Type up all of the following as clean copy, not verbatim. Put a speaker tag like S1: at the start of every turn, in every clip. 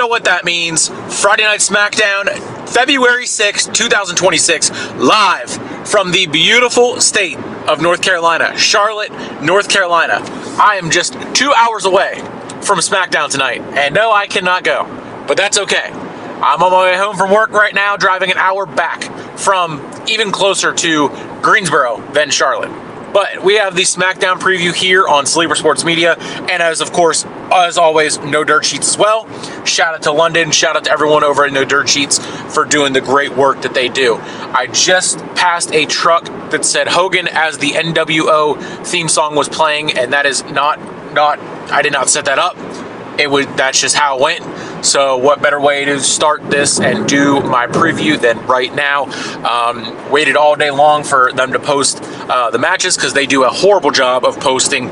S1: know what that means. Friday Night SmackDown, February 6th, 2026, live from the beautiful state of North Carolina, Charlotte, North Carolina. I am just 2 hours away from SmackDown tonight, and no, I cannot go, but that's okay. I'm on my way home from work right now, driving an hour back from even closer to Greensboro than Charlotte. But we have the SmackDown preview here on Sleeper Sports Media, and as always, No Dirt Sheets as well. Shout out to London, shout out to everyone over at No Dirt Sheets for doing the great work that they do. I just passed a truck that said Hogan as the NWO theme song was playing, and that is not I did not set that up. That's just how it went. So what better way to start this and do my preview than right now. Waited all day long for them to post the matches because they do a horrible job of posting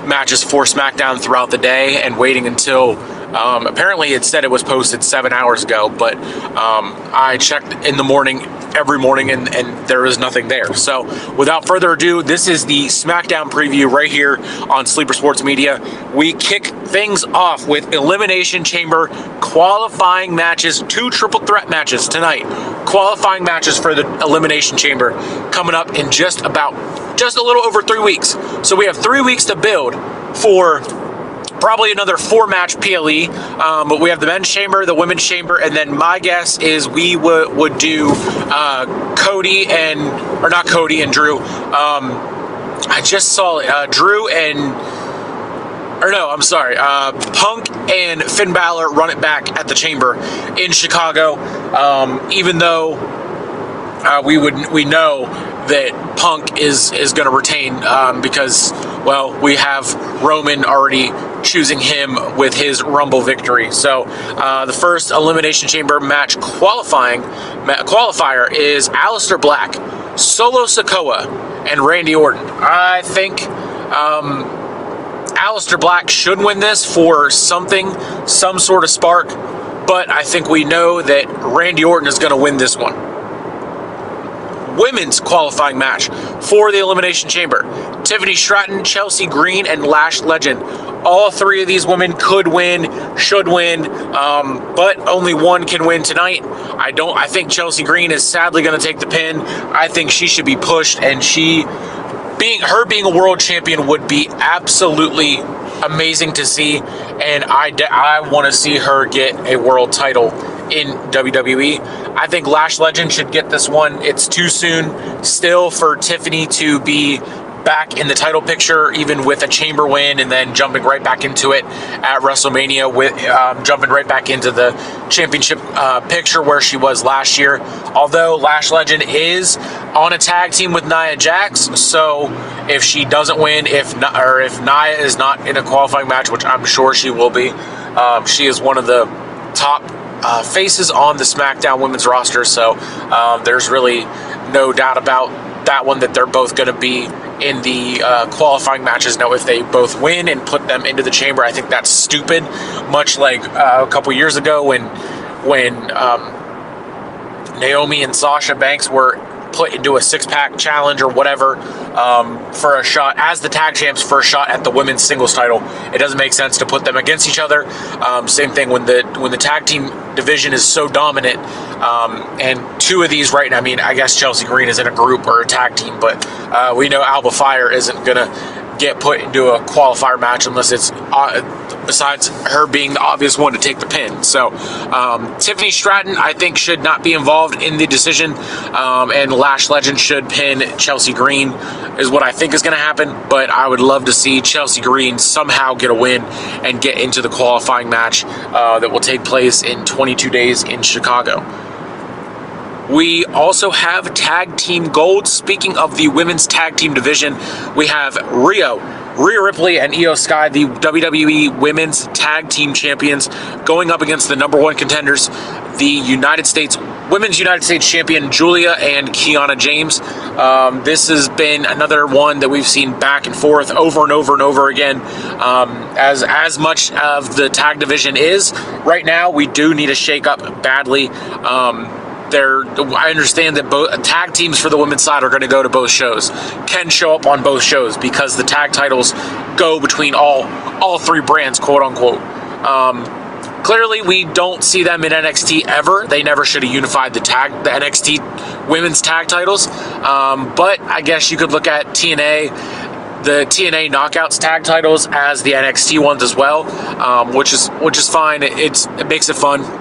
S1: matches for SmackDown throughout the day, and waiting until apparently it said it was posted 7 hours ago, but I checked in the morning every morning and there is nothing there. So without further ado, this is the SmackDown preview right here on Sleeper Sports Media. We kick things off with Elimination Chamber qualifying matches, 2 triple threat matches tonight. Qualifying matches for the Elimination Chamber coming up in just a little over 3 weeks. So we have 3 weeks to build for probably another 4-match PLE, but we have the men's chamber, the women's chamber, and then my guess is we would do Cody and Drew. I just saw it. Punk and Finn Balor run it back at the chamber in Chicago, even though we know that Punk is going to retain because, well, we have Roman already choosing him with his Rumble victory. So the first Elimination Chamber match qualifier is Aleister Black, Solo Sikoa, and Randy Orton. I think Aleister Black should win this for some sort of spark, but I think we know that Randy Orton is going to win this one. Women's qualifying match for the Elimination Chamber. Tiffany Stratton, Chelsea Green, and Lash Legend. All 3 of these women could win, should win, but only one can win tonight. I think Chelsea Green is sadly going to take the pin. I think she should be pushed, and being a world champion would be absolutely amazing to see, and I want to see her get a world title in WWE. I think Lash Legend should get this one. It's too soon still for Tiffany to be back in the title picture, even with a chamber win, and then jumping right back into it at WrestleMania with jumping right back into the championship picture where she was last year. Although Lash Legend is on a tag team with Nia Jax, so if she doesn't win, if Nia is not in a qualifying match, which I'm sure she will be, she is one of the top faces on the SmackDown women's roster, so there's really no doubt about that one, that they're both going to be in the qualifying matches. Now, if they both win and put them into the chamber, I think that's stupid, much like a couple years ago when Naomi and Sasha Banks were put into a 6-pack challenge or whatever for a shot as the tag champs for a shot at the women's singles title. It doesn't make sense to put them against each other. Same thing when the tag team division is so dominant, and 2 of these right now, I mean, I guess Chelsea Green is in a group or a tag team, but we know Alba Fire isn't gonna get put into a qualifier match unless it's besides her being the obvious one to take the pin. So Tiffany Stratton, I think, should not be involved in the decision, and Lash Legend should pin Chelsea Green is what I think is going to happen, but I would love to see Chelsea Green somehow get a win and get into the qualifying match that will take place in 22 days in Chicago. We also have Tag Team Gold. Speaking of the women's tag team division, we have Rhea Ripley and Io Sky, the WWE Women's Tag Team Champions, going up against the number 1 contenders, the Women's United States Champion Giulia and Kianna James. This has been another one that we've seen back and forth over and over and over again. As much of the tag division is right now, we do need a shake-up badly. I understand that both tag teams for the women's side are going to go to both shows, can show up on both shows because the tag titles go between all 3 brands, quote unquote. Clearly, we don't see them in NXT ever. They never should have unified the NXT women's tag titles. But I guess you could look at the TNA Knockouts tag titles as the NXT ones as well, which is fine. It makes it fun.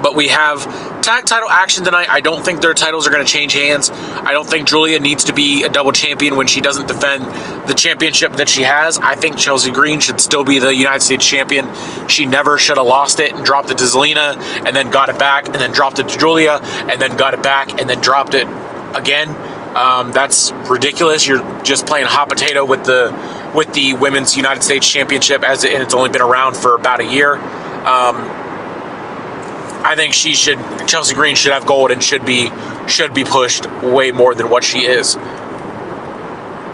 S1: But we have tag title action tonight. I don't think their titles are going to change hands. I don't think Giulia needs to be a double champion when she doesn't defend the championship that she has. I think Chelsea Green should still be the United States champion. She never should have lost it and dropped it to Zelina and then got it back and then dropped it to Giulia and then got it back and then dropped it again. That's ridiculous. You're just playing hot potato with the women's United States championship and it's only been around for about a year. I think Chelsea Green should have gold and should be pushed way more than what she is.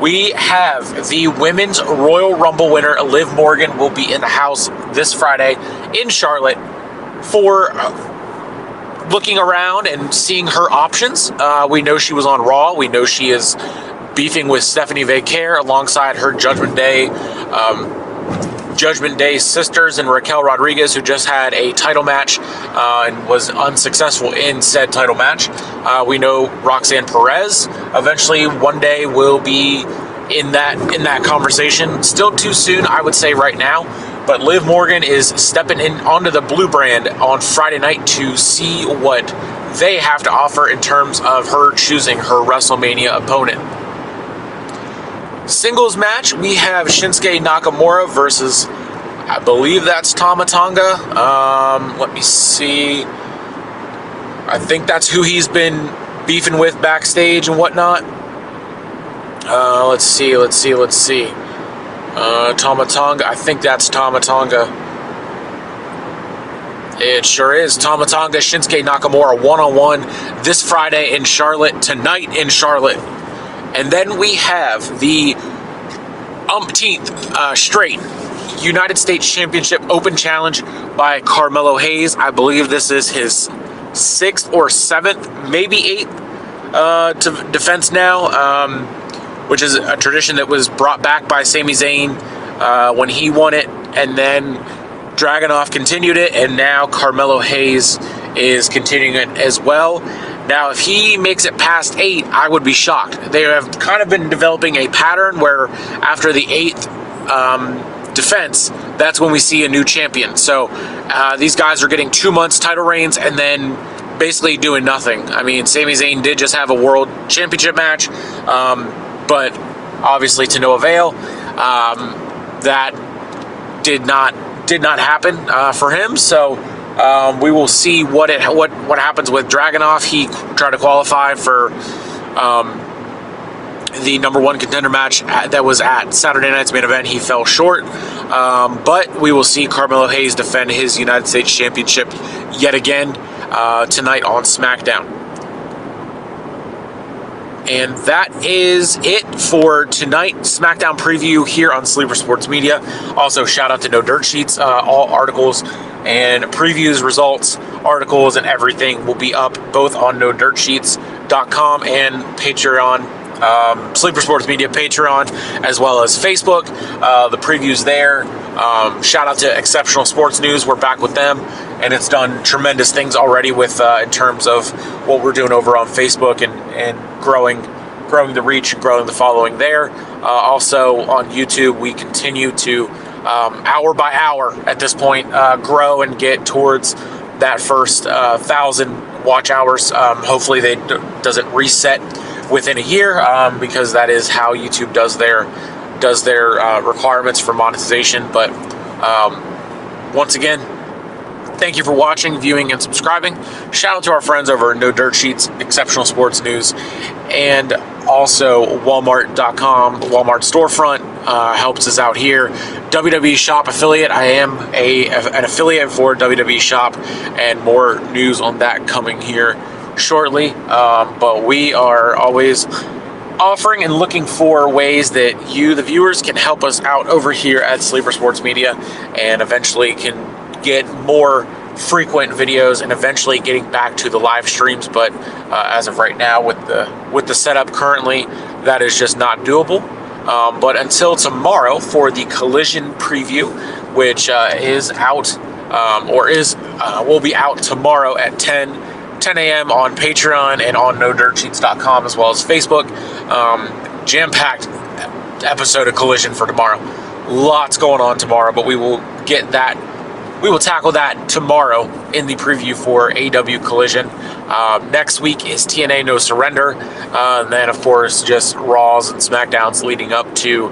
S1: We have the Women's Royal Rumble winner, Liv Morgan, will be in the house this Friday in Charlotte for looking around and seeing her options. We know she was on Raw. We know she is beefing with Stephanie Vaquer alongside her Judgment Day sisters and Raquel Rodriguez, who just had a title match and was unsuccessful in said title match. We know Roxanne Perez eventually one day will be in that conversation. Still too soon, I would say, right now. But Liv Morgan is stepping in onto the blue brand on Friday night to see what they have to offer in terms of her choosing her WrestleMania opponent. Singles match, we have Shinsuke Nakamura versus, I believe that's Tama Tonga. Let me see. I think that's who he's been beefing with backstage and whatnot. Let's see. Tama Tonga. I think that's Tama Tonga. It sure is. Tama Tonga, Shinsuke Nakamura, one-on-one this Friday in Charlotte, tonight in Charlotte. And then we have the umpteenth straight United States Championship Open Challenge by Carmelo Hayes. I believe this is his 6th or 7th, maybe 8th defense now, which is a tradition that was brought back by Sami Zayn when he won it, and then Dragunov continued it, and now Carmelo Hayes is continuing it as well. Now, if he makes it past 8, I would be shocked. They have kind of been developing a pattern where after the 8th defense, that's when we see a new champion. So these guys are getting 2 months title reigns and then basically doing nothing. I mean, Sami Zayn did just have a world championship match, but obviously to no avail. That did not happen for him. So we will see what happens with Dragunov. He tried to qualify for the number 1 contender match that was at Saturday night's main event. He fell short, but we will see Carmelo Hayes defend his United States Championship yet again tonight on SmackDown. And that is it for tonight's SmackDown preview here on Sleeper Sports Media. Also, shout out to No Dirt Sheets. All articles and previews, results, articles, and everything will be up both on NoDirtSheets.com and Patreon, Sleeper Sports Media Patreon, as well as Facebook. The previews there. Shout out to Exceptional Sports News. We're back with them, and it's done tremendous things already with in terms of what we're doing over on Facebook and growing the reach and growing the following there. Also on YouTube, we continue to hour by hour at this point grow and get towards that first 1,000 watch hours. Hopefully they doesn't reset within a year, because that is how YouTube does their requirements for monetization. But once again, thank you for watching, viewing, and subscribing. Shout out to our friends over at No Dirt Sheets, Exceptional Sports News, and also Walmart.com. Walmart storefront helps us out here. WWE Shop affiliate. I am an affiliate for WWE Shop, and more news on that coming here shortly. But we are always offering and looking for ways that you, the viewers, can help us out over here at Sleeper Sports Media, and eventually can get more frequent videos and eventually getting back to the live streams. But as of right now, with the setup currently, that is just not doable. But until tomorrow for the Collision preview, which is out will be out tomorrow at 10 a.m. on Patreon and on NoDirtSheets.com, as well as Facebook. Jam-packed episode of Collision for tomorrow. Lots going on tomorrow, but we will tackle that tomorrow in the preview for AEW Collision. Next week is TNA No Surrender. And then, of course, just Raws and SmackDowns leading up to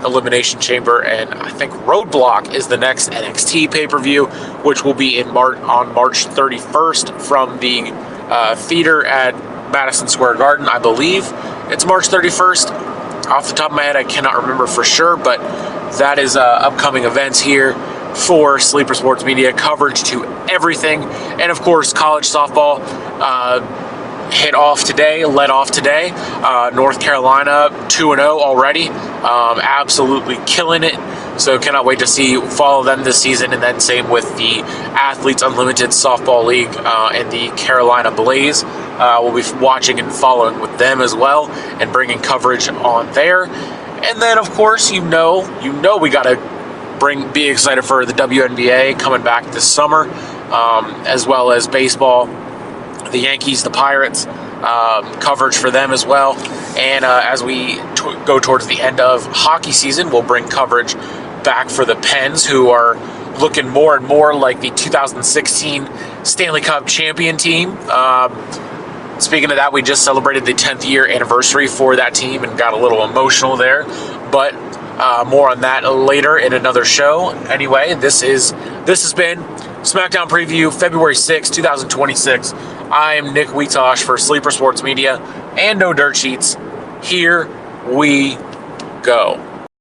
S1: Elimination Chamber. And I think Roadblock is the next NXT pay-per-view, which will be on March 31st from the theater at Madison Square Garden. I believe it's March 31st. Off the top of my head, I cannot remember for sure, but that is upcoming events here for Sleeper Sports Media, coverage to everything. And of course, college softball led off today. North Carolina 2-0 already, absolutely killing it. So cannot wait to follow them this season. And then same with the Athletes Unlimited Softball League and the Carolina Blaze. We'll be watching and following with them as well and bringing coverage on there. And then, of course, you know we got to be excited for the WNBA coming back this summer, as well as baseball, the Yankees, the Pirates, coverage for them as well. And as we go towards the end of hockey season, we'll bring coverage back for the Pens, who are looking more and more like the 2016 Stanley Cup champion team. Speaking of that, we just celebrated the 10th year anniversary for that team and got a little emotional there, but more on that later in another show. Anyway, this has been SmackDown Preview, February 6, 2026. I am Nick Wietosh for Sleeper Sports Media and No Dirt Sheets. Here we go.